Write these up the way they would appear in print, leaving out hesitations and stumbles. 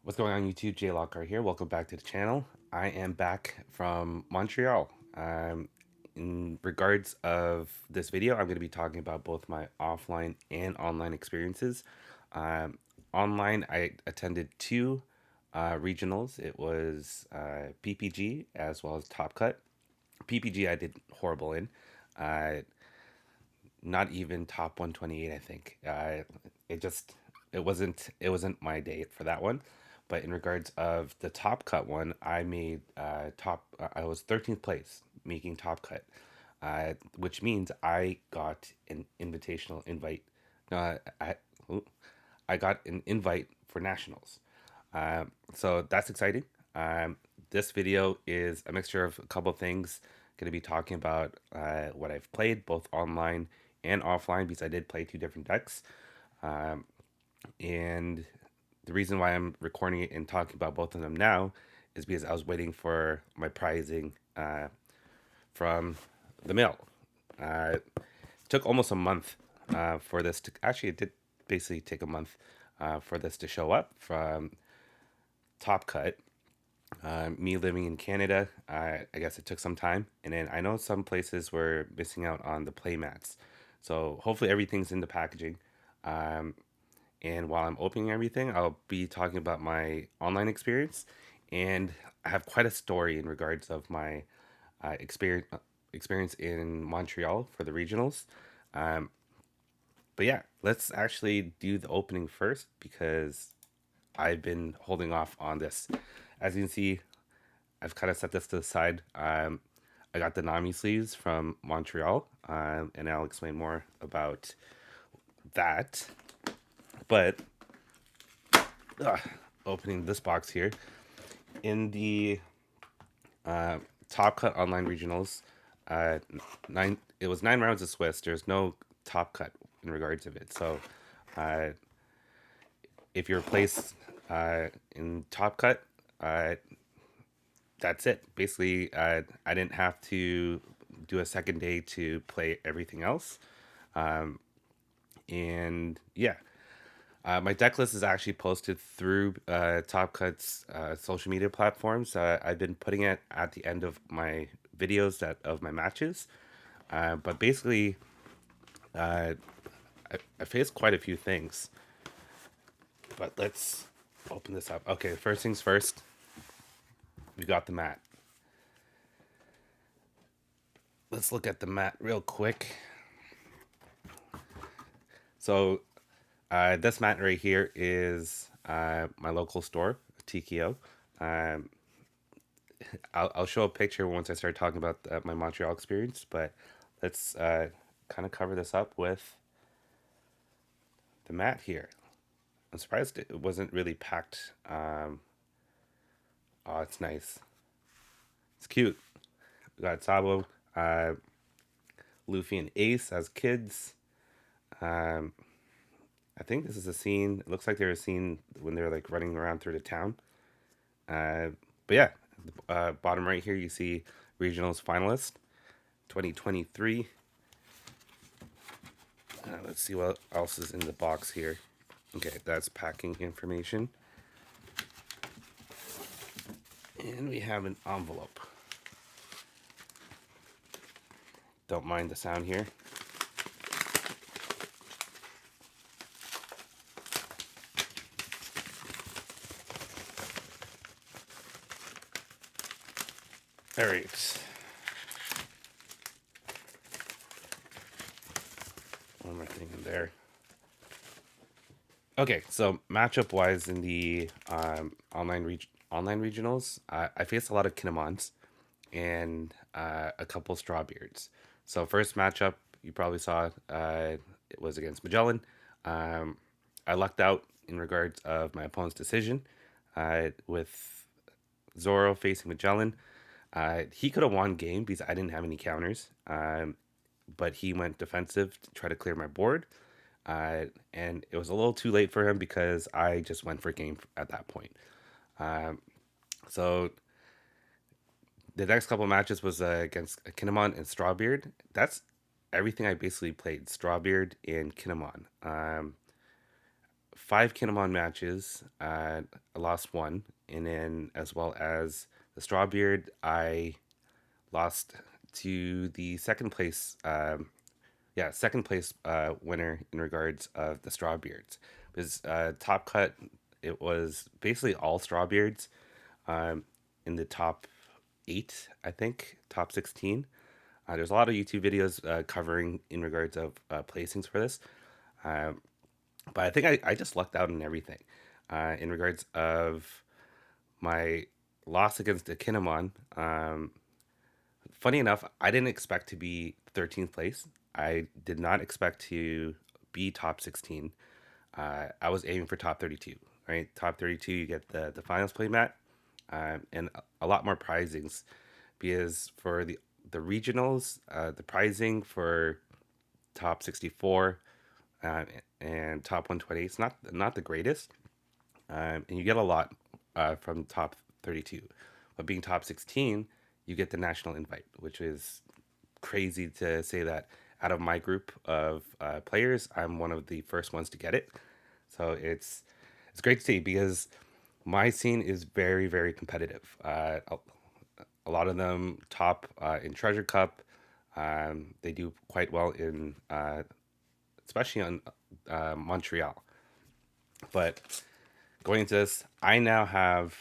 What's going on YouTube? Jay Lockhart here. Welcome back to the channel. I am back from Montreal. In regards of this video, I'm going to be talking about both my offline and online experiences. Um, Online, I attended two regionals. It was PPG as well as Top Cut. PPG I did horrible in. Uh, Not even top 128, I think. It just it wasn't my day for that one. But in regards of the top cut one, I made I was 13th place making top cut, which means I got an invitational invite. Uh, I ooh, I got an invite for nationals. So that's exciting. This video is a mixture of a couple things. Going to be talking about what I've played both online and offline because I did play two different decks. Um, and the reason why I'm recording it and talking about both of them now is because I was waiting for my prizing from the mail. It took almost a month for this to actually, it did basically take a month for this to show up from Top Cut. Me living in Canada, I guess it took some time. And then I know some places were missing out on the play mats. So hopefully everything's in the packaging. Um, and while I'm opening everything, I'll be talking about my online experience. And I have quite a story in regards of my experience in Montreal for the regionals. Um, but yeah, let's actually do the opening first because I've been holding off on this. As you can see, I've kind of set this to the side. I got the Nami sleeves from Montreal, and I'll explain more about that. But uh, opening this box here in the Top Cut online regionals, nine it was 9 rounds of Swiss. There's no Top Cut in regards of it. So, uh, if you're placed in Top Cut, uh, that's it. Basically, I didn't have to do a second day to play everything else. And yeah, my deck list is actually posted through Top Cut's social media platforms. I've been putting it at the end of my videos that of my matches. But basically, uh, I faced quite a few things. But let's open this up. Okay, first things first. We got the mat. Let's look at the mat real quick. So this mat right here is my local store, TKO. Um, I'll show a picture once I start talking about my Montreal experience, but let's kind of cover this up with the mat here. I'm surprised it wasn't really packed. Oh, it's nice. It's cute. We got Sabo, Luffy, and Ace as kids. Um, I think this is a scene. It looks like they're a scene when they're like running around through the town. Uh, but yeah, bottom right here you see regionals finalist 2023. Let's see what else is in the box here. Okay, that's packing information. And we have an envelope. Don't mind the sound here. All right. One more thing in there. Okay, so matchup wise in the online regionals, I faced a lot of Kinemons and a couple Strawbeards. So first matchup you probably saw it was against Magellan. Um, I lucked out in regards of my opponent's decision with Zoro facing Magellan. He could have won game because I didn't have any counters, but he went defensive to try to clear my board. And it was a little too late for him because I just went for game at that point. So the next couple matches was against Kinemon and Strawbeard. That's everything I basically played: Strawbeard and Kinemon. 5 Kinemon matches. I lost one, and then as well as the Strawbeard, I lost to the second place. Second place winner in regards of the Strawbeards. Because Top Cut, it was basically all Strawbeards um, in the top 8, I think, top 16. There's a lot of YouTube videos covering in regards of placings for this. Um, but I think I just lucked out in everything. In regards of my loss against the Kinemon, funny enough, I didn't expect to be 13th place. I did not expect to be top 16. I was aiming for top 32, right? Top 32, you get the finals playmat and a lot more prizings because for the regionals, the prizing for top 64 uh, and top 128 is not the greatest, and you get a lot from top 32. But being top 16, you get the national invite, which is crazy to say that out of my group of players, I'm one of the first ones to get it. So it's great to see because my scene is very very competitive. A lot of them top in Treasure Cup. They do quite well in especially on Montreal. But going into this, I now have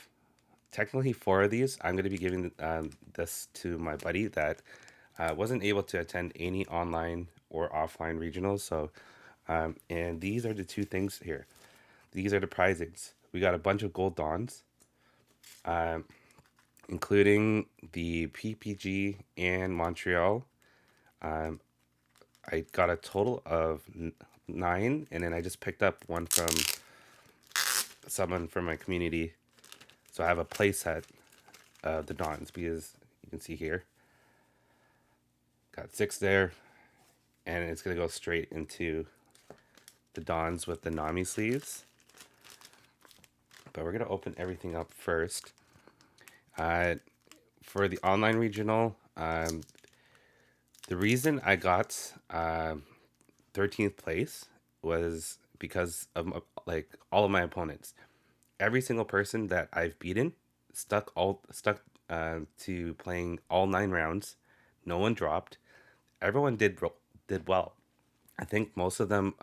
technically 4 of these. I'm going to be giving this to my buddy that wasn't able to attend any online or offline regionals. So, and these are the two things here. These are the prizings. We got a bunch of gold dons, um, including the PPG and Montreal. Um, I got a total of 9, and then I just picked up one from someone from my community. So I have a playset of the Dons because you can see here, got 6 there, and it's gonna go straight into the Dons with the Nami sleeves. But we're gonna open everything up first. Uh, for the online regional, the reason I got 13th place was because of like all of my opponents. Every single person that I've beaten stuck to playing all 9 rounds. No one dropped. Everyone did well. I think most of them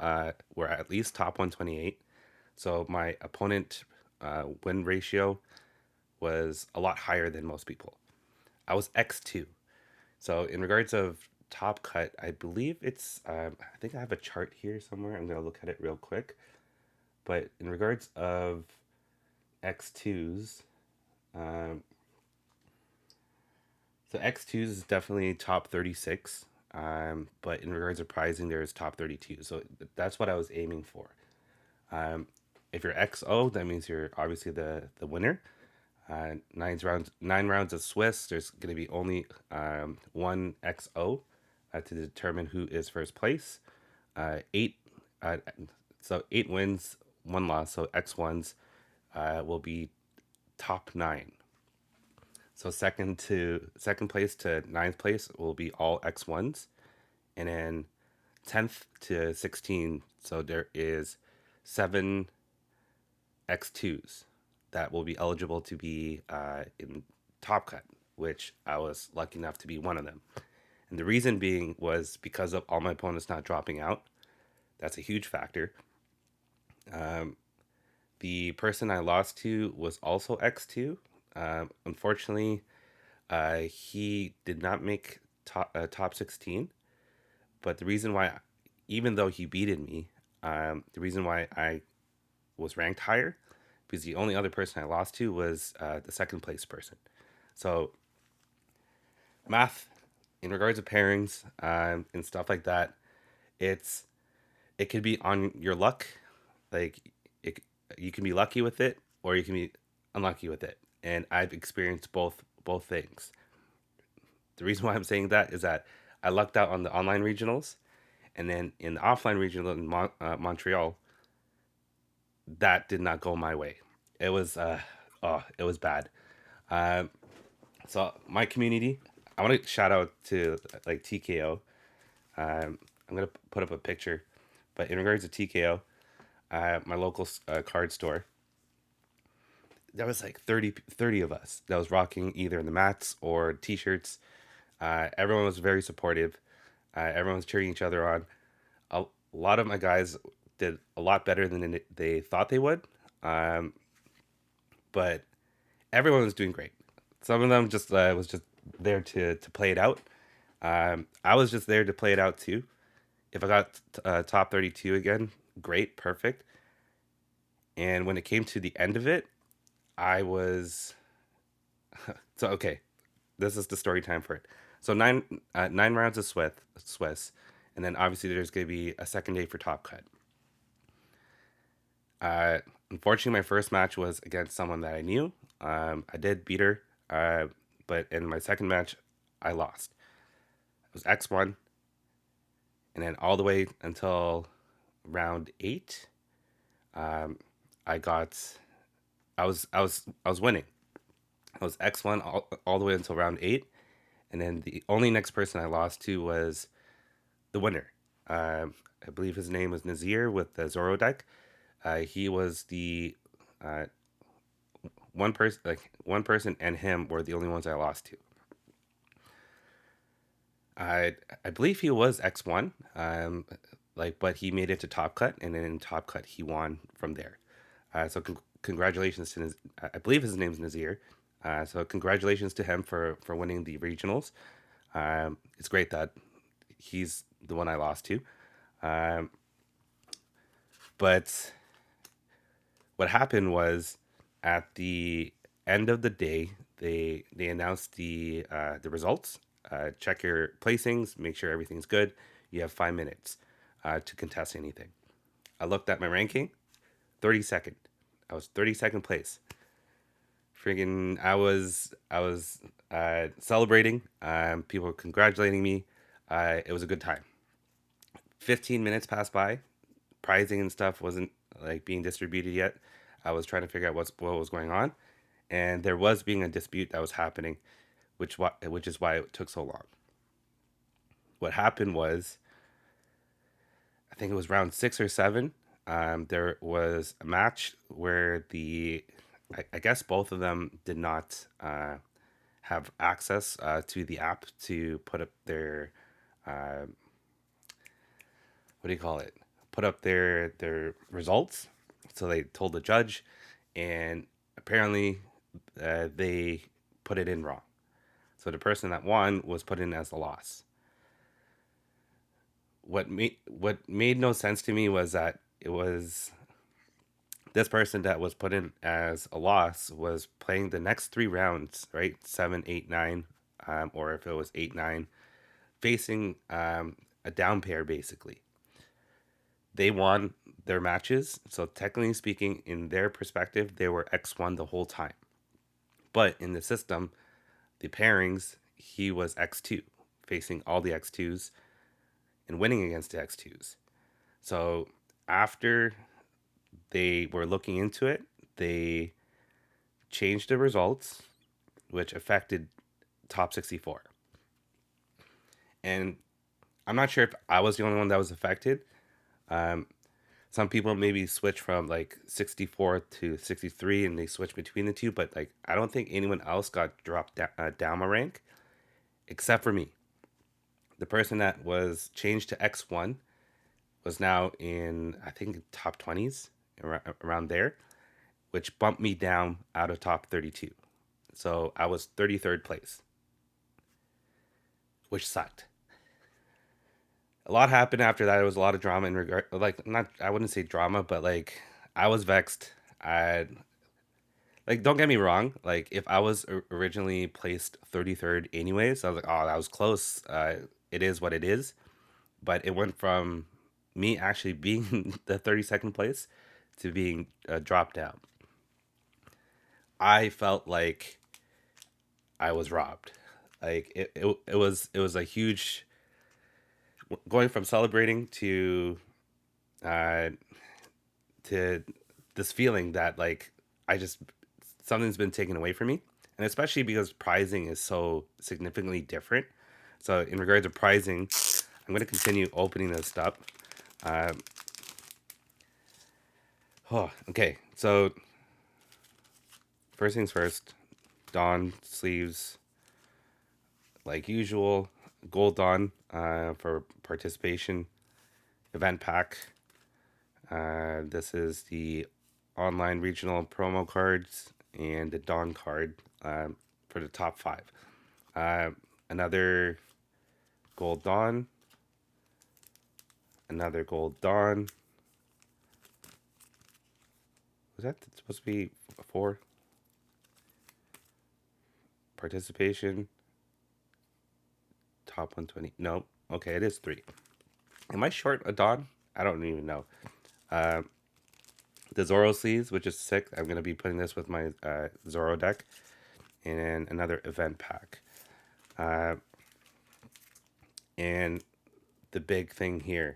were at least top 128. So my opponent win ratio was a lot higher than most people. I was X2. So in regards of top cut, I believe it's I think I have a chart here somewhere. I'm gonna look at it real quick. But in regards of X2s, um, so X2s is definitely top 36. But in regards of pricing, there's top 32. So that's what I was aiming for. Um, if you're XO, that means you're obviously the winner. 9 rounds of Swiss. There's going to be only one XO to determine who is first place. Eight, uh, so 8 wins, 1 loss. So X1s will be top 9. So second place to ninth place will be all X1s, and then 10th to 16. So there is 7 X2s that will be eligible to be in Top Cut, which I was lucky enough to be one of them. And the reason being was because of all my opponents not dropping out. That's a huge factor. The person I lost to was also X2. Unfortunately, he did not make top 16. But the reason why, even though he beated me, the reason why I was ranked higher because the only other person I lost to was the second place person. So math in regards to pairings and stuff like that, it's it could be on your luck. Like it, you can be lucky with it or you can be unlucky with it. And I've experienced both things. The reason why I'm saying that is that I lucked out on the online regionals, and then in the offline regional in Montreal, that did not go my way. It was it was bad. Um, so my community, I want to shout out to like TKO. I'm gonna put up a picture, but in regards to TKO, at my local card store. There was like 30 of us that was rocking either the mats or t-shirts. Everyone was very supportive. Everyone was cheering each other on. A lot of my guys did a lot better than they thought they would, um, but everyone was doing great. Some of them just was just there to play it out. I was just there to play it out too. If I got top 32 again, great, perfect. And when it came to the end of it, I was so okay. This is the story time for it. So nine rounds of Swiss, and then obviously there's gonna be a second day for Top Cut. Uh, Unfortunately, my first match was against someone that I knew. I did beat her, but in my second match, I lost. It was X1, and then all the way until round 8, um, I got, I was winning. I was X1 all the way until round 8, and then the only next person I lost to was the winner. I believe his name was Nazir with the Zoro deck. He was the uh, one person and him were the only ones I lost to. I believe he was X1, but he made it to Top Cut, and then in Top Cut he won from there. So congratulations to I believe his name's Nazir. So congratulations to him for winning the regionals. It's great that he's the one I lost to. Um, but what happened was at the end of the day, they announced the results. Check your placings, make sure everything's good. You have 5 minutes to contest anything. I looked at my ranking, 32nd. I was 32nd place. Friggin', I was celebrating. People were congratulating me. It was a good time. 15 minutes passed by. Prizing and stuff wasn't like being distributed yet. I was trying to figure out what was going on, and there was being a dispute that was happening, which is why it took so long. What happened was, I think it was round 6 or 7. There was a match where I guess both of them did not have access to the app to put up their uh, what do you call it? Put up their results. So they told the judge, and apparently they put it in wrong. So the person that won was put in as a loss. What made no sense to me was that it was this person that was put in as a loss was playing the next 3 rounds, right? 7, 8, 9, or if it was 8, 9, facing a down pair basically. They won their matches, so technically speaking, in their perspective, they were X1 the whole time. But in the system, the pairings, he was X2, facing all the X2s and winning against the X2s. So after they were looking into it, they changed the results, which affected top 64. And I'm not sure if I was the only one that was affected. Um, some people maybe switch from like 64 to 63 and they switch between the two, but like I don't think anyone else got dropped down a rank except for me. The person that was changed to X1 was now in, I think, top 20s, around there, which bumped me down out of top 32. So I was 33rd place, which sucked. A lot happened after that. There was a lot of drama in regard, like, not, I wouldn't say drama, but like, I was vexed. I, like, don't get me wrong. Like, if I was originally placed 33rd anyways, I was like, oh, that was close. It is what it is. But it went from me actually being the 32nd place to being dropped out. I felt like I was robbed. Like it was a huge, going from celebrating uh to this feeling that like I just, something's been taken away from me, and especially because prizing is so significantly different. So in regards to prizing, I'm going to continue opening this up. Um, Oh, okay, so first things first, Dawn sleeves like usual, gold Dawn for participation event pack. This is the online regional promo cards and the Dawn card for the top five. Uh, Another gold Dawn, another gold Dawn. Was that supposed to be four? Participation, top 120. No, okay, it is three. Am I short a Dawn? I don't even know. Uh, the Zoro sleeves, which is sick. I'm going to be putting this with my Zoro deck. And another event pack. Uh, and the big thing here,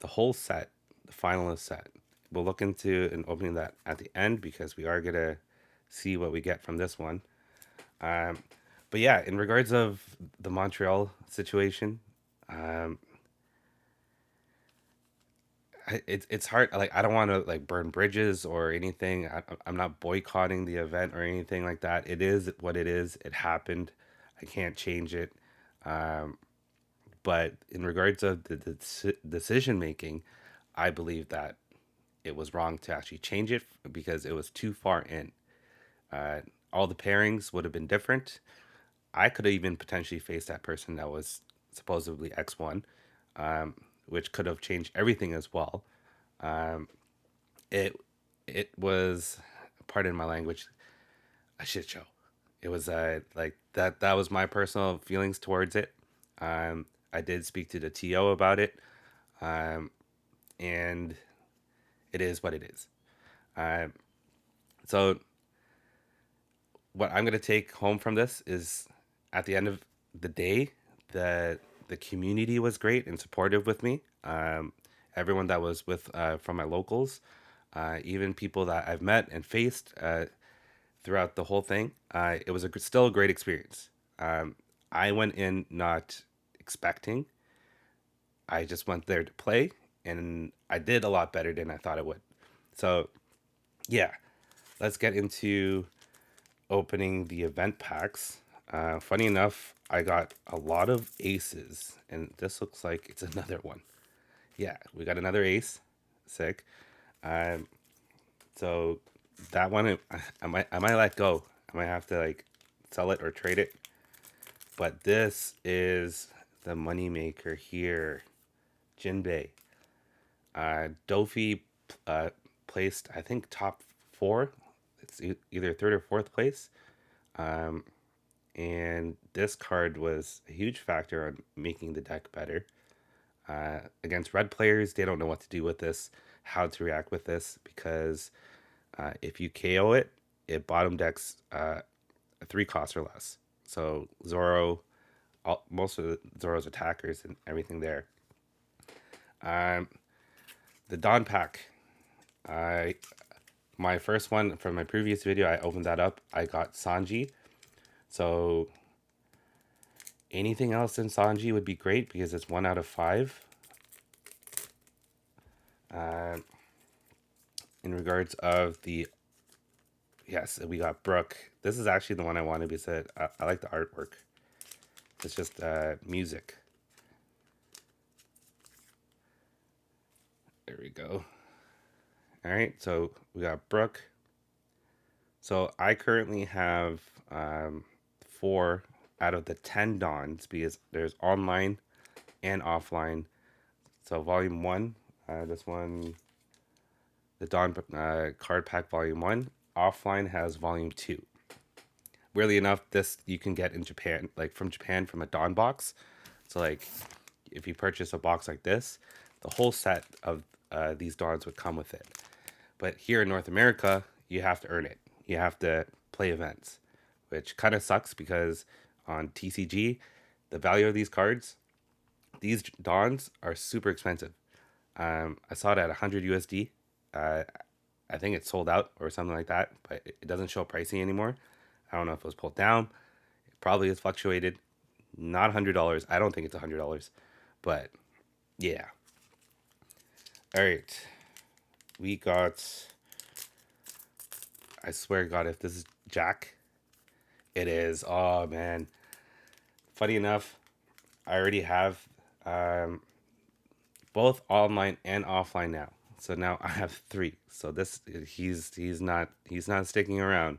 the whole set, the finalist set. We'll look into and opening that at the end because we are going to see what we get from this one. Um, but yeah, in regards of the Montreal situation, um, it's hard. Like I don't want to like burn bridges or anything. I'm not boycotting the event or anything like that. It is what it is. It happened. I can't change it. Um, but in regards of the decision making, I believe that it was wrong to actually change it because it was too far in. Uh, all the pairings would have been different. I could have even potentially faced that person that was supposedly X1, um, which could have changed everything as well. Um, it it was, pardon my language, a shit show. It was like that was my personal feelings towards it. I did speak to the TO about it, um, and it is what it is. Um, so what I'm gonna take home from this is, at the end of the day, that the community was great and supportive with me. Everyone that was with from my locals, even people that I've met and faced throughout the whole thing, it was still a great experience. I went in not expecting. I just went there to play, and I did a lot better than I thought I would. So yeah, let's get into opening the event packs. Funny enough, I got a lot of aces, and this looks like it's another one. Yeah, we got another ace. Sick. Um, so that one, I might let go. I might have to like sell it or trade it. But this is the moneymaker here, Jinbei. Dofi uh, placed, I think, top four. It's either third or fourth place. Um, and this card was a huge factor on making the deck better. Against red players, they don't know what to do with this, how to react with this, because if you KO it, it bottom decks a 3 cost or less. So Zoro, most of Zoro's attackers and everything there. Um, the Dawn pack, I my first one from my previous video, I opened that up. I got Sanji. So anything else in Sanji would be great because it's 1 out of 5. Uh, in regards of the, yes, we got Brooke. This is actually the one I wanted because I like the artwork. It's just music. There we go. All right, so we got Brooke. So I currently have 4 out of the 10 Dawns because there's online and offline. So volume 1, this one, the Dawn card pack volume 1. Offline has volume 2. Weirdly enough, this you can get in Japan, like from Japan, from a Dawn box. So like, if you purchase a box like this, the whole set of these Dawns would come with it. But here in North America, you have to earn it. You have to play events, which kind of sucks because on TCG, the value of these cards, these Dawns are super expensive. I saw it at 100 USD. Uh, I think it's sold out or something like that, but it doesn't show pricing anymore. I don't know if it was pulled down. It probably has fluctuated. Not $100. I don't think it's $100, but yeah. All right. we got, I swear to God, if this is Jack, it is. Oh man. Funny enough, I already have um, both online and offline now. So now I have three. So this he's not sticking around.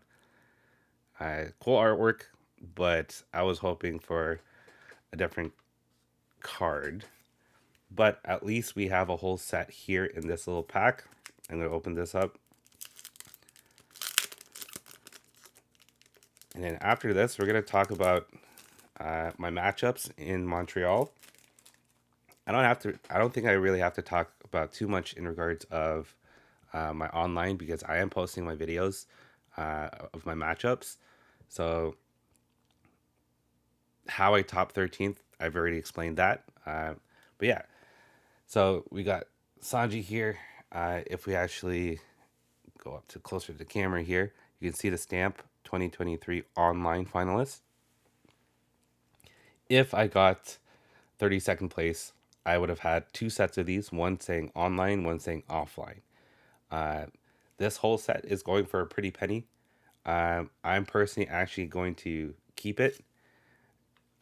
Cool artwork, but I was hoping for a different card. But at least we have a whole set here in this little pack. I'm gonna open this up. And then after this, we're gonna talk about my matchups in Montreal. I don't think I really have to talk about too much in regards of my online because I am posting my videos of my matchups. So how I top 13th, I've already explained that. But yeah, so we got Sanji here. If we actually go up to closer to the camera here, you can see the stamp 2023 online finalist. If I got 32nd place, I would have had two sets of these, one saying online, one saying offline. Uh, this whole set is going for a pretty penny. I'm personally actually going to keep it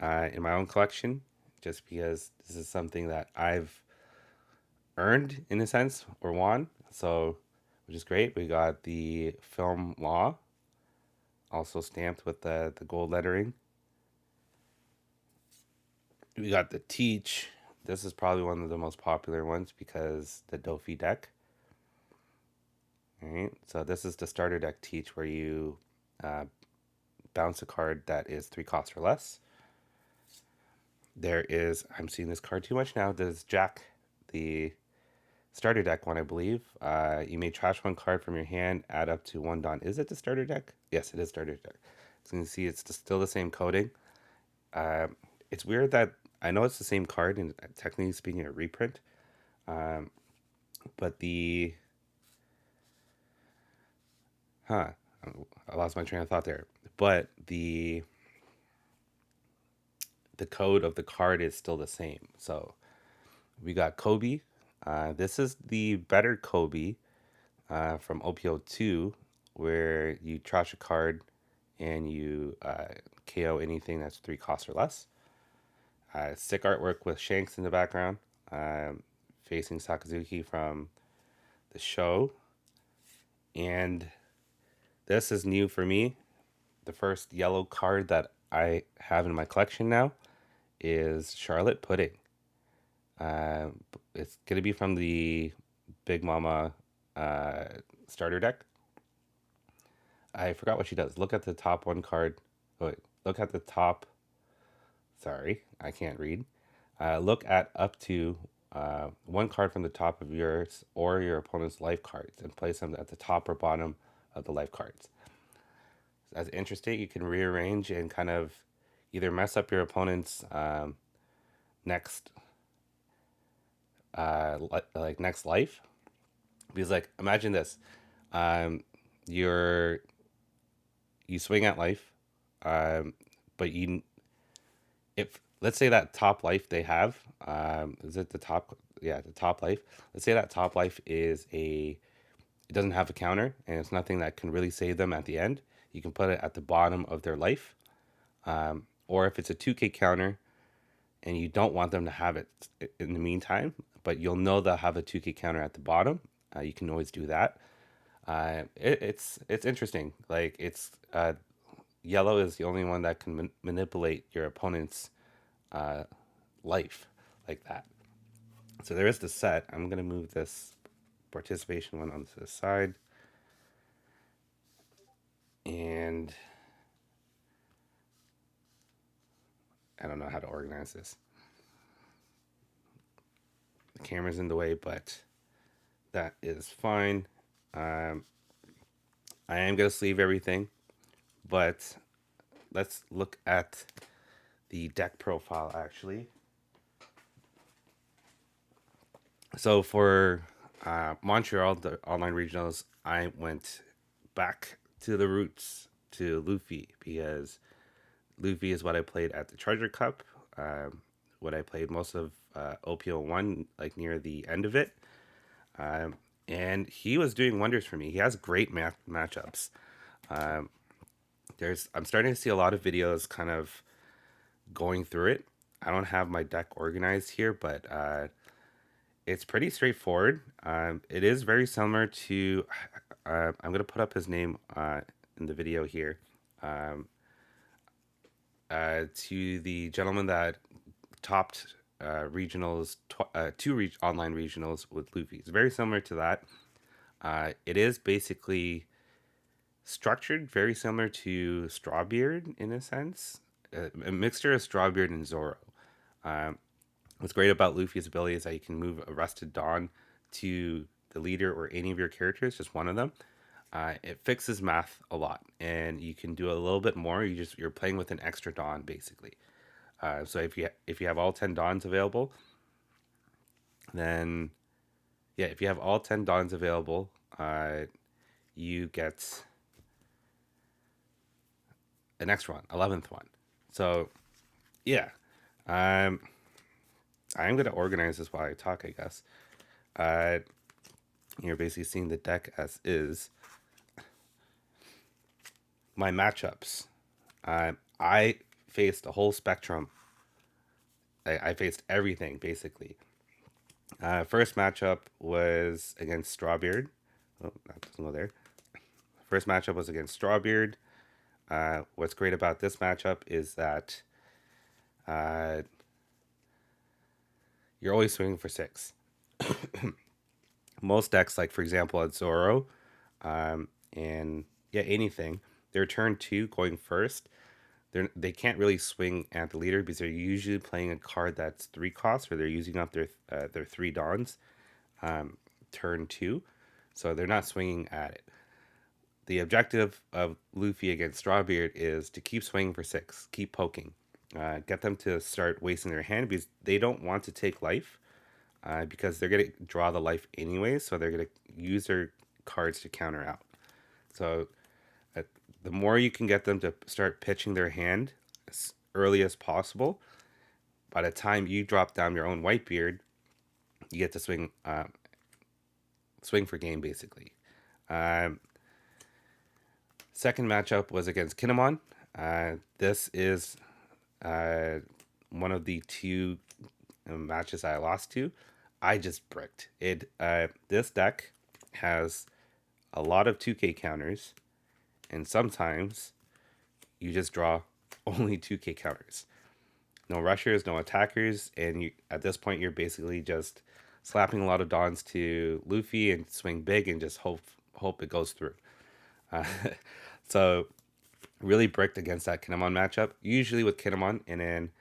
in my own collection just because this is something that I've earned in a sense or won. So, which is great. We got the film law also stamped with the gold lettering. We got the teach. This is probably one of the most popular ones because the Dofi deck. All right, so this is the starter deck teach where you uh, bounce a card that is 3 costs or less. There is, I'm seeing this card too much now. There's Jack, the starter deck one, I believe. You may trash one card from your hand, add up to 1 Don. Is it the starter deck? Yes, it is starter deck. So you can see it's still the same coding. It's weird that I know it's the same card and technically speaking a reprint, um, but huh, I lost my train of thought there. But the code of the card is still the same. So we got Kobe. This is the better Kobe from OPO2, where you trash a card and you KO anything that's 3 costs or less. Sick artwork with Shanks in the background, facing Sakazuki from the show. And this is new for me. The first yellow card that I have in my collection now is Charlotte Pudding. Uh, it's going to be from the Big Mama uh, starter deck. I forgot what she does. Look at the top one card. Oh, wait, look at the top. Sorry, I can't read. Look at up to one card from the top of yours or your opponent's life cards and place them at the top or bottom of the life cards. That's interesting. You can rearrange and kind of either mess up your opponent's next like next life, because like imagine this, um, you're you swing at life, but you if let's say that top life they have, is it the top? Yeah, the top life. Let's say that top life is it doesn't have a counter and it's nothing that can really save them at the end. You can put it at the bottom of their life, or if it's a 2K counter and you don't want them to have it in the meantime, but you'll know they'll have a 2K counter at the bottom. You can always do that. It's interesting. Like it's yellow is the only one that can manipulate your opponent's uh, life like that. So there is the set. I'm gonna move this participation one onto the side, and I don't know how to organize this. The camera's in the way, but that is fine. Um, I am gonna sleeve everything, but let's look at the deck profile actually. So for Montreal, the online regionals, I went back to the roots to Luffy because Luffy is what I played at the Treasure Cup. What I played most of OPO1, like near the end of it. and he was doing wonders for me. He has great matchups. Um, I'm starting to see a lot of videos kind of going through it. I don't have my deck organized here, but it's pretty straightforward. It is very similar to. I'm gonna put up his name in the video here. Um, to the gentleman that topped regionals, online regionals with Luffy. It's very similar to that. It is basically structured very similar to Strawbeard in a sense, a mixture of Strawbeard and Zoro. Um, what's great about Luffy's ability is that you can move Arrested Dawn to the leader or any of your characters, just one of them. It fixes math a lot, and you can do a little bit more. You're playing with an extra Dawn basically. So if you have all 10 Dawns available, then yeah, if you have all 10 Dawns available, you get an extra one, 11th one. So yeah, um, I'm gonna organize this while I talk, I guess. Uh, you're basically seeing the deck as is. My matchups. I faced a whole spectrum. I faced everything basically. First matchup was against Strawbeard. Oh, that doesn't go there. First matchup was against Strawbeard. What's great about this matchup is that uh, you're always swinging for 6. Most decks, like for example at Zoro, and yeah, anything, their turn 2 going first, they can't really swing at the leader because they're usually playing a card that's 3 costs, or they're using up their 3 Dawns turn 2, so they're not swinging at it. The objective of Luffy against Strawbeard is to keep swinging for 6, keep poking, get them to start wasting their hand because they don't want to take life, because they're gonna draw the life anyway, so they're gonna use their cards to counter out. So uh, the more you can get them to start pitching their hand as early as possible, by the time you drop down your own Whitebeard, you get to swing for game basically. Um, Second matchup was against Kinemon. This is uh, one of the 2 matches I lost to. I just bricked it. This deck has a lot of 2K counters, and sometimes you just draw only 2K counters. No rushers, no attackers, and at this point you're basically just slapping a lot of Dawns to Luffy and swing big and just hope it goes through. Uh, so really bricked against that Kinemon matchup. Usually with Kinemon, and then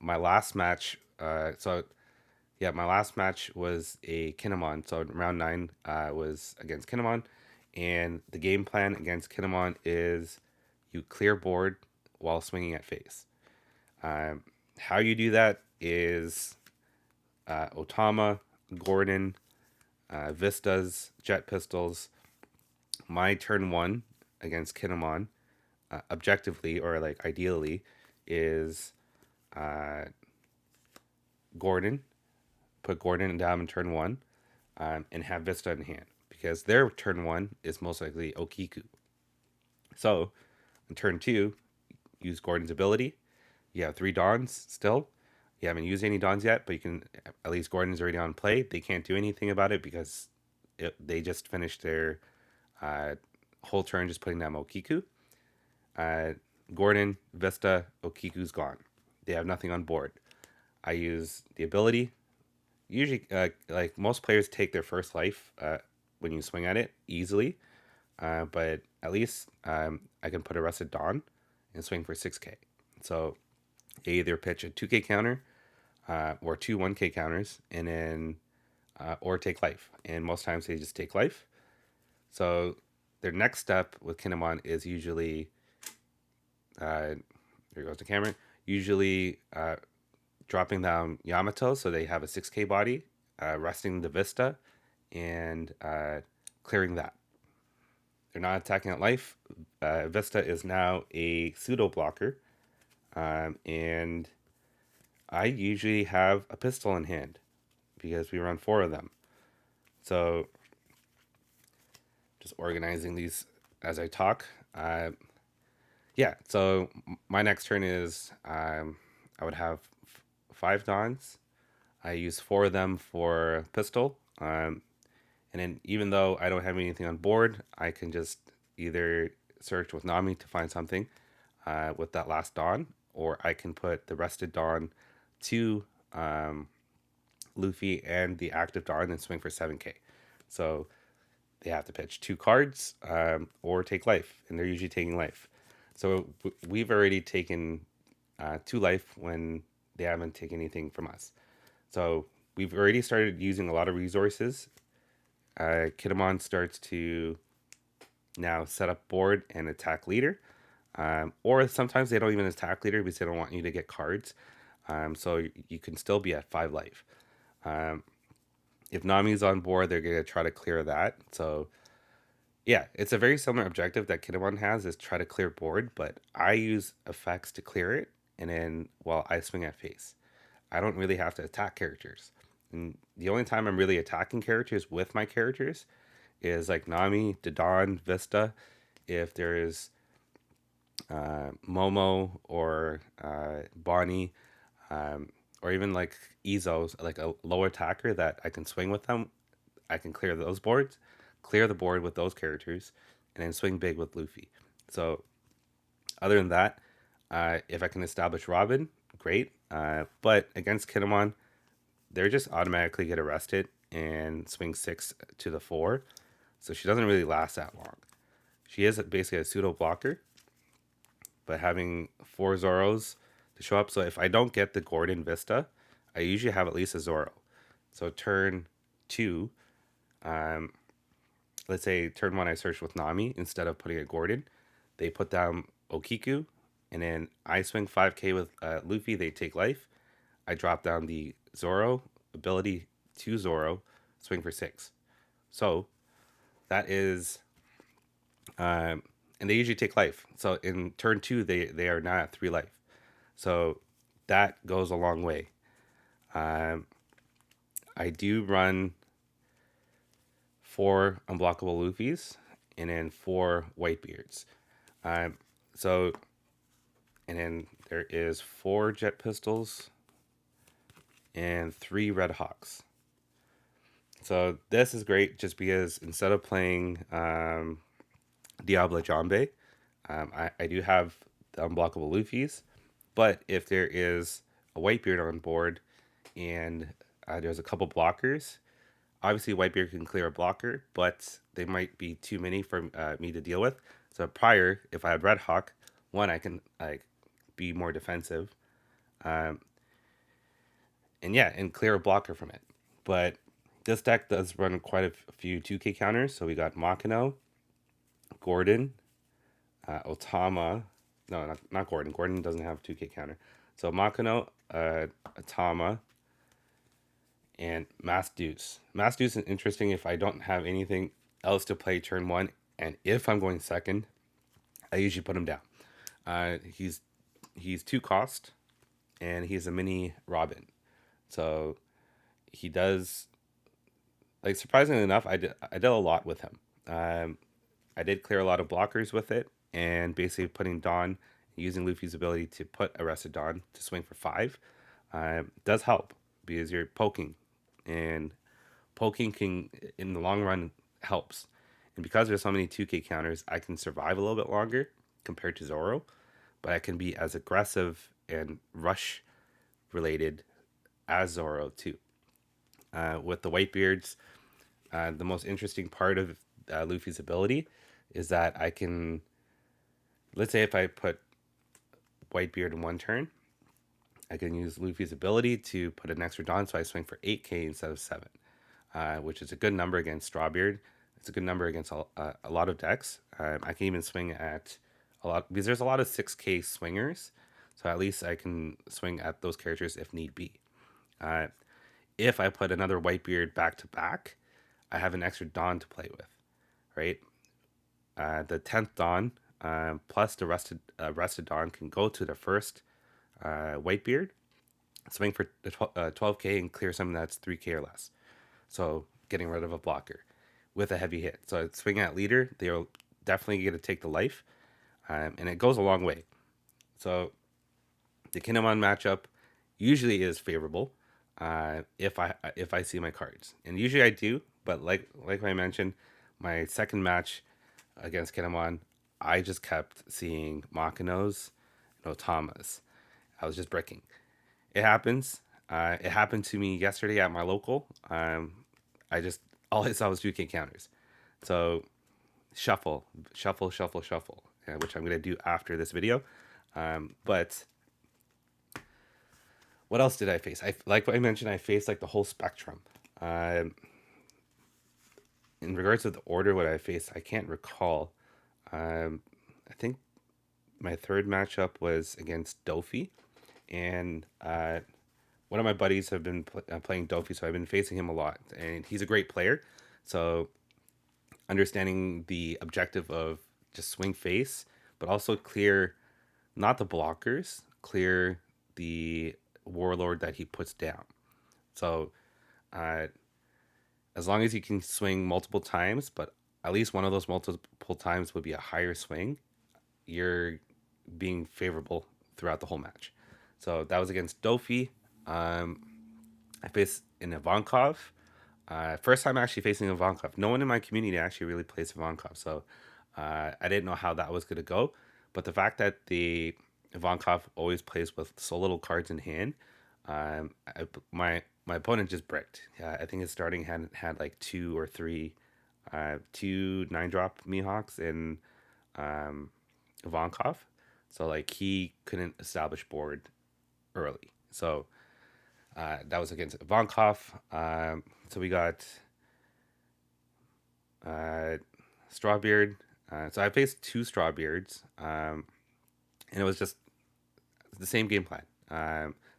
my last match. My last match was a Kinemon. So round 9 was against Kinemon, and the game plan against Kinemon is you clear board while swinging at face. How you do that is Otama, Gordon, Vistas, Jet Pistols. My turn 1 against Kinemon, objectively or like ideally, is uh, Gordon. Put Gordon down in turn 1, and have Vista in hand because their turn 1 is most likely Okiku. So in turn 2, use Gordon's ability. You have 3 Dawns still. You haven't used any Dawns yet, but you can, at least Gordon's already on play. They can't do anything about it because they just finished their uh, whole turn just putting down Okiku. Gordon, Vista, Okiku's gone. They have nothing on board. I use the ability. Usually, like most players take their first life when you swing at it easily, but at least I can put Arrested Dawn and swing for 6K. So they either pitch a 2K counter or 2 1K counters, and then or take life. And most times they just take life. So their next step with Kinemon is usually there goes the camera. Usually dropping down Yamato so they have a 6K body, resting the Vista, and clearing that. They're not attacking at life. Vista is now a pseudo blocker, and I usually have a pistol in hand because we run 4 of them. So Just organizing these as I talk. Yeah, so my next turn is I would have five Dons. I use four of them for pistol. And then even though I don't have anything on board, I can just either search with Nami to find something with that last Dawn, or I can put the rested Dawn to Luffy and the active Dawn and swing for 7k. So they have to pitch two cards or take life, and they're usually taking life. So we've already taken two life when they haven't taken anything from us. So we've already started using a lot of resources. Kitamon starts to now set up board and attack leader. Or sometimes they don't even attack leader because they don't want you to get cards. So you can still be at 5 life. If Nami's on board, they're going to try to clear that. So yeah, it's a very similar objective that Kitamon has, is try to clear board, but I use effects to clear it, and then while I swing at face. I don't really have to attack characters. And the only time I'm really attacking characters with my characters is like Nami, Dodon, Vista. If there is Momo or Bonnie, or even like Izo's, like a low attacker that I can swing with them, I can clear those boards, clear the board with those characters, and then swing big with Luffy. So other than that, if I can establish Robin, great. But against Kinemon, they're just automatically get arrested and swing 6 to the 4. So she doesn't really last that long. She is basically a pseudo blocker, but having 4 Zoros to show up. So if I don't get the Gordon Vista, I usually have at least a Zoro. So turn 2, let's say turn 1 I search with Nami instead of putting a Gordon. They put down Okiku, and then I swing 5k with Luffy. They take life. I drop down the Zoro ability to Zoro, swing for 6. So that is, and they usually take life. So in turn 2, they are now at 3 life. So that goes a long way. I do run 4 unblockable Luffys and then 4 Whitebeards. So, and then there is 4 jet pistols and 3 red hawks. So this is great just because instead of playing Diablo Jambe, I do have the unblockable Luffys, but if there is a Whitebeard on board and there's a couple blockers, obviously Whitebeard can clear a blocker, but they might be too many for me to deal with. So prior, if I had Red Hawk, one, I can like be more defensive, um, and yeah, and clear a blocker from it. But this deck does run quite a few 2k counters. So we got Makino, Gordon, Otama. No, not Gordon. Gordon doesn't have 2k counter. So Makino, Otama, and Mass Deuce. Mass Deuce is interesting if I don't have anything else to play turn 1, and if I'm going second, I usually put him down. He's 2 cost, and he's a mini Robin. So he does, like, surprisingly enough, I did a lot with him. I did clear a lot of blockers with it, and basically putting Dawn, using Luffy's ability to put Arrested Dawn to swing for 5, does help because you're poking, and poking can, in the long run, helps. And because there's so many 2k counters, I can survive a little bit longer compared to Zoro, but I can be as aggressive and rush related as Zoro too. With the Whitebeards, the most interesting part of Luffy's ability is that I can, let's say if I put Whitebeard in one turn, I can use Luffy's ability to put an extra Dawn, so I swing for 8k instead of 7, which is a good number against Strawbeard. It's a good number against a lot of decks. I can even swing at a lot, because there's a lot of 6k swingers, so at least I can swing at those characters if need be. If I put another Whitebeard back to back, I have an extra Dawn to play with, right? The 10th Dawn plus the rested Dawn can go to the first Whitebeard, swing for the 12k and clear something that's 3k or less. So getting rid of a blocker. with a heavy hit. So swing at leader, they're definitely going to take the life, and it goes a long way. So the Kinemon matchup usually is favorable if I see my cards, and usually I do. But like I mentioned, my second match against Kinemon, I just kept seeing Makinos, no Tamas. I was just bricking. It happens. It happened to me yesterday at my local. I just all I saw was 2K counters. So shuffle, shuffle, shuffle, shuffle, which I'm gonna do after this video. But what else did I face? I like what I mentioned. I faced like the whole spectrum. Um, in regards to the order, what I faced, I can't recall. I think my third matchup was against Dofi, and one of my buddies have been playing Dofi, so I've been facing him a lot, and he's a great player. So understanding the objective of just swing face, but also clear not the blockers, clear the warlord that he puts down. So uh, as long as you can swing multiple times, but at least one of those multiple times would be a higher swing, you're being favorable throughout the whole match. So that was against Dofi. I faced an Ivankov. First time actually facing Ivankov. No one in my community actually really plays Ivankov, so I didn't know how that was gonna go. But the fact that the Ivankov always plays with so little cards in hand, my opponent just bricked. I think his starting hand had like two or three, two 9-drop Mihawks and Ivankov, so like he couldn't establish board early. So that was against Ivankov. So we got Strawbeard. So I faced two Strawbeards, and it was just the same game plan.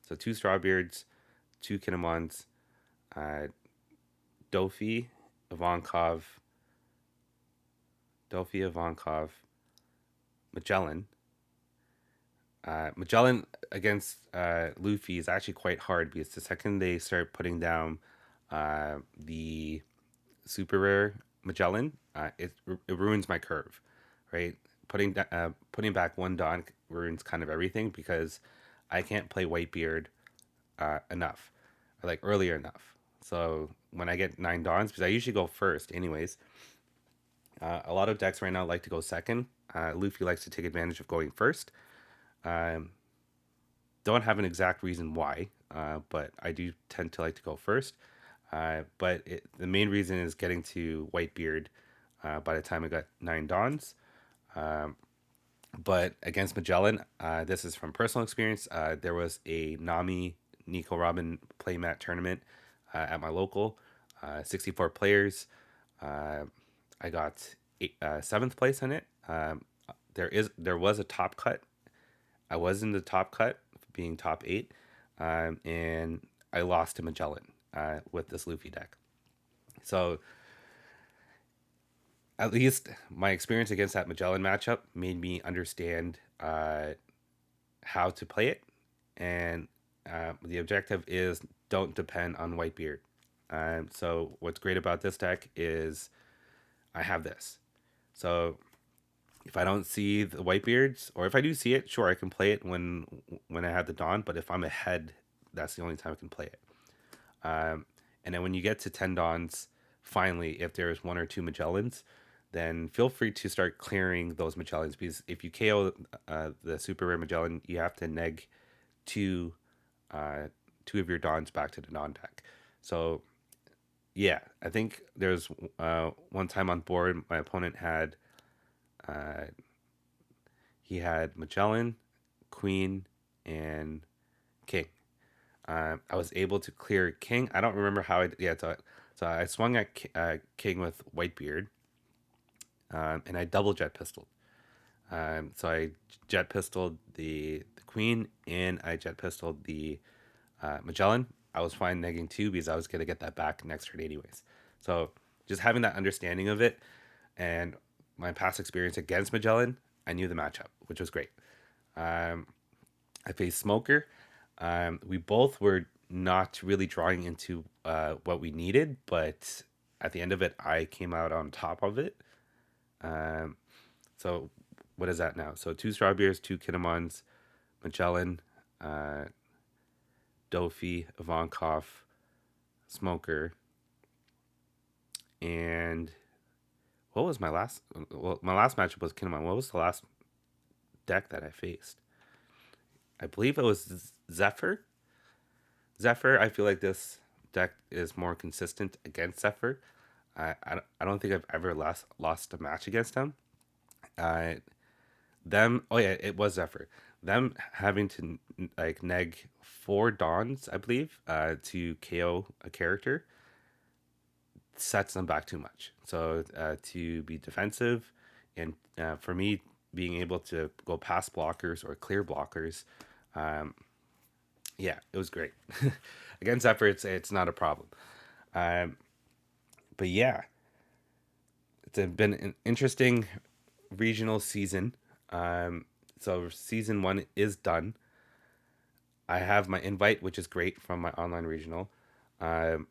So two Strawbeards, two Kinemons, uh, Dofi, Ivankov, Magellan. Magellan against Luffy is actually quite hard because the second they start putting down the super rare Magellan, it ruins my curve, right? Putting back one Don ruins kind of everything because I can't play Whitebeard enough, or like earlier enough. So when I get 9 Dons, because I usually go first, anyways. A lot of decks right now like to go second. Luffy likes to take advantage of going first. Um, don't have an exact reason why, but I do tend to like to go first. But the main reason is getting to Whitebeard by the time I got 9 Dons. Um, but against Magellan, this is from personal experience. There was a Nami Nico Robin playmat tournament at my local, 64 players. Uh, I got seventh place in it. There was a top cut. I was in the top cut, being top 8, and I lost to Magellan with this Luffy deck. So at least my experience against that Magellan matchup made me understand how to play it, and the objective is don't depend on Whitebeard. So what's great about this deck is I have this. So if I don't see the Whitebeards, or if I do see it, sure I can play it when I have the Dawn. But if I'm ahead, that's the only time I can play it. And then when you get to 10 Dawns, finally, if there's one or two Magellans, then feel free to start clearing those Magellans, because if you KO the super rare Magellan, you have to neg two two of your Dawns back to the non deck. So yeah, I think there's one time on board my opponent had uh, he had Magellan, Queen, and King. I was able to clear King. I don't remember how I. Yeah, so I swung at King with Whitebeard, and I double jet pistoled. So I jet pistoled the Queen, and I jet pistoled the Magellan. I was fine negging two because I was gonna get that back next turn anyways. So just having that understanding of it, and my past experience against Magellan, I knew the matchup, which was great. Um, I faced Smoker. We both were not really drawing into what we needed, but at the end of it, I came out on top of it. Um, so what is that now? So two Strawbeers, two Kinemons, Magellan, uh, Dofi, Ivankov, Smoker, and what was my last? Well, my last matchup was Kinemon. What was the last deck that I faced? I believe it was Zephyr. Zephyr. I feel like this deck is more consistent against Zephyr. I don't think I've ever lost a match against him. Uh, them. Oh yeah, it was Zephyr. Them having to like neg 4 Dawns, I believe, to KO a character sets them back too much. So to be defensive, and for me being able to go past blockers or clear blockers, um, yeah, it was great. Against Zephyr, it's not a problem. Um, but yeah, been an interesting regional season. So season 1 is done. I have my invite, which is great, from my online regional. Um,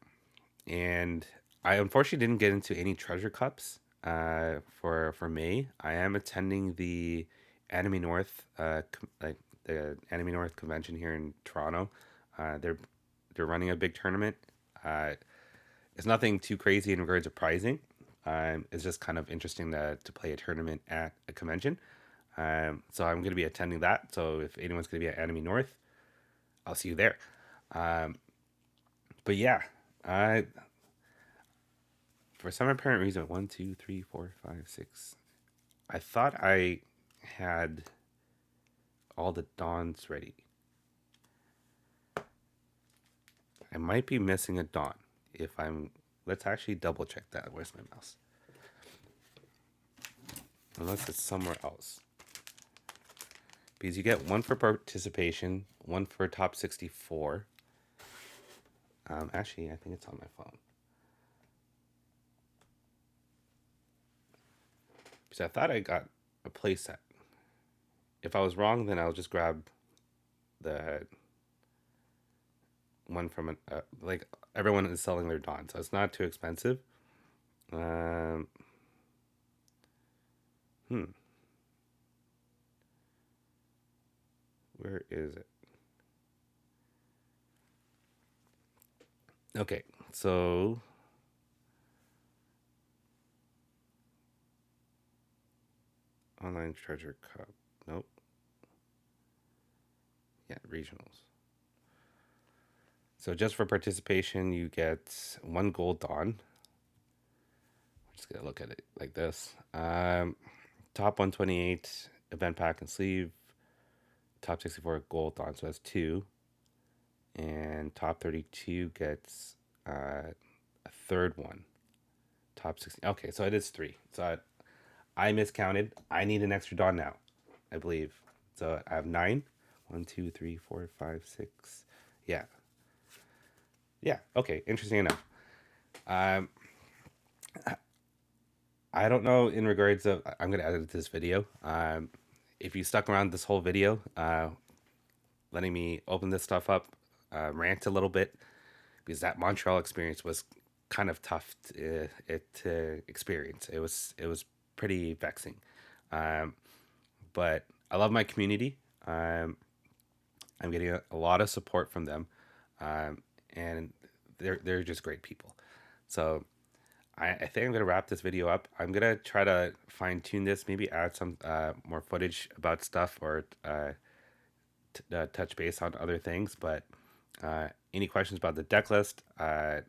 and I unfortunately didn't get into any treasure cups for May. I am attending the Anime North like the Anime North convention here in Toronto. They're running a big tournament. Uh, it's nothing too crazy in regards to pricing. It's just kind of interesting to play a tournament at a convention. So I'm going to be attending that. So if anyone's going to be at Anime North, I'll see you there. Um, but yeah, I for some apparent reason, one, two, three, four, five, six. I thought I had all the Dawns ready. I might be missing a Dawn. If I'm, let's actually double check that. Where's my mouse? Unless it's somewhere else. Because you get one for participation, one for top 64. Actually, I think it's on my phone. Because I thought I got a playset. If I was wrong, then I'll just grab the one from like everyone is selling their Dawn, so it's not too expensive. Um, hmm, where is it? Okay, so online treasure cup. Nope. Yeah, regionals. So just for participation, you get one gold Dawn. I'm just gonna look at it like this. Top 128 event pack and sleeve. Top 64 gold Dawn, so that's two. And top 32 gets a third one. Top 16. Okay, so it is three. So I miscounted. I need an extra Dawn now, I believe. So I have nine. One, two, three, four, five, six. Yeah. Yeah. Okay. Interesting enough. Um, I don't know in regards of. I'm gonna edit this video. If you stuck around this whole video, letting me open this stuff up, rant a little bit, because that Montreal experience was kind of tough to experience. It was pretty vexing, um, but I love my community. Um, I'm getting a lot of support from them, um, and they're just great people. So I think I'm gonna wrap this video up. I'm gonna try to fine tune this, maybe add some more footage about stuff, or touch base on other things. But any questions about the deck list? I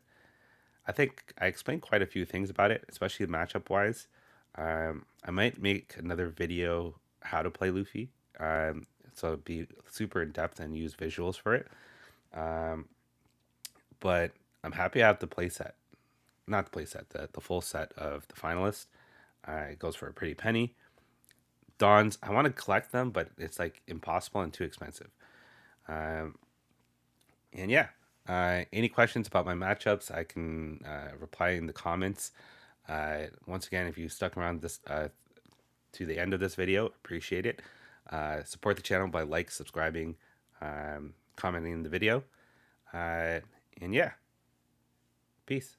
think I explained quite a few things about it, especially matchup wise. I might make another video how to play Luffy. So be super in depth and use visuals for it. Um, but I'm happy I have the playset, not the playset, the full set of the finalists. It goes for a pretty penny. Dawns, I want to collect them, but it's like impossible and too expensive. Um, and yeah, any questions about my matchups, I can reply in the comments. Once again, if you stuck around this to the end of this video, appreciate it. Support the channel by subscribing, commenting the video. And yeah, peace.